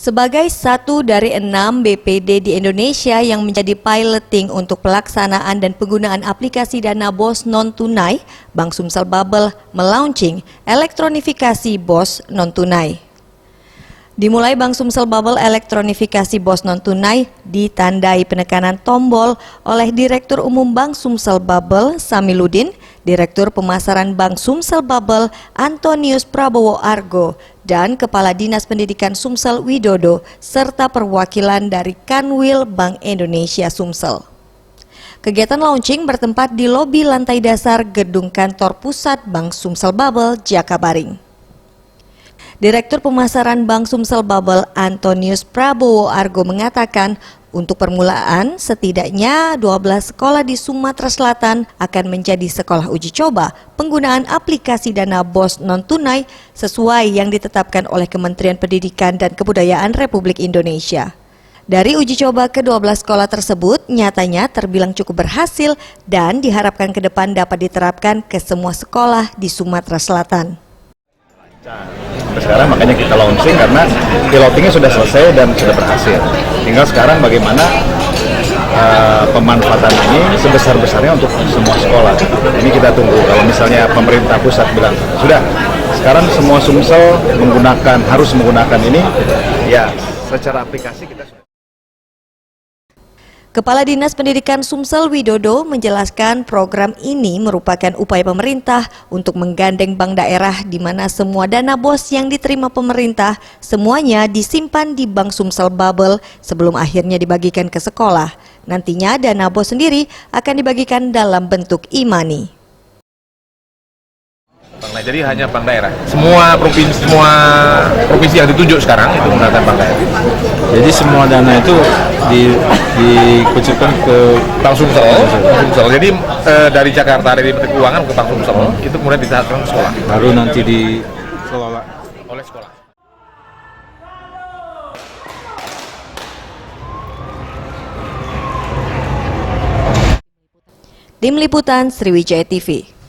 Sebagai satu dari 6 BPD di Indonesia yang menjadi piloting untuk pelaksanaan dan penggunaan aplikasi dana BOS non-tunai, Bank Sumsel Bubble melaunching elektronifikasi BOS non-tunai. Dimulai Bank Sumsel Bubble elektronifikasi BOS non-tunai ditandai penekanan tombol oleh Direktur Umum Bank Sumsel Bubble Samiluddin, Direktur Pemasaran Bank Sumsel Bubble Antonius Prabowo Argo, dan Kepala Dinas Pendidikan Sumsel Widodo, serta perwakilan dari Kanwil Bank Indonesia Sumsel. Kegiatan launching bertempat di lobi lantai dasar gedung kantor pusat Bank Sumsel Bubble, Jakabaring. Direktur Pemasaran Bank Sumsel Bubble Antonius Prabowo Argo mengatakan, untuk permulaan setidaknya 12 sekolah di Sumatera Selatan akan menjadi sekolah uji coba penggunaan aplikasi dana BOS non-tunai sesuai yang ditetapkan oleh Kementerian Pendidikan dan Kebudayaan Republik Indonesia. Dari uji coba ke-12 sekolah tersebut nyatanya terbilang cukup berhasil dan diharapkan ke depan dapat diterapkan ke semua sekolah di Sumatera Selatan. Sekarang makanya kita launching karena pilotingnya sudah selesai dan sudah berhasil. Tinggal sekarang bagaimana pemanfaatan ini sebesar-besarnya untuk semua sekolah. Ini kita tunggu. Kalau misalnya pemerintah pusat bilang sudah, sekarang semua Sumsel harus menggunakan ini, ya secara aplikasi kita sudah. Kepala Dinas Pendidikan Sumsel Widodo menjelaskan program ini merupakan upaya pemerintah untuk menggandeng bank daerah di mana semua dana BOS yang diterima pemerintah semuanya disimpan di Bank Sumsel Bubble sebelum akhirnya dibagikan ke sekolah. Nantinya dana BOS sendiri akan dibagikan dalam bentuk e-money. Nah, jadi hanya bank daerah. Semua provinsi yang ditunjuk sekarang itu menggunakan bank daerah. Jadi semua dana itu dikucurkan ke Bank Sumsel. Jadi dari Jakarta, dari Menteri Keuangan ke Bank Sumsel itu kemudian diserahkan ke sekolah. baru nanti dikelola Oleh sekolah. Tim Liputan Sriwijaya TV.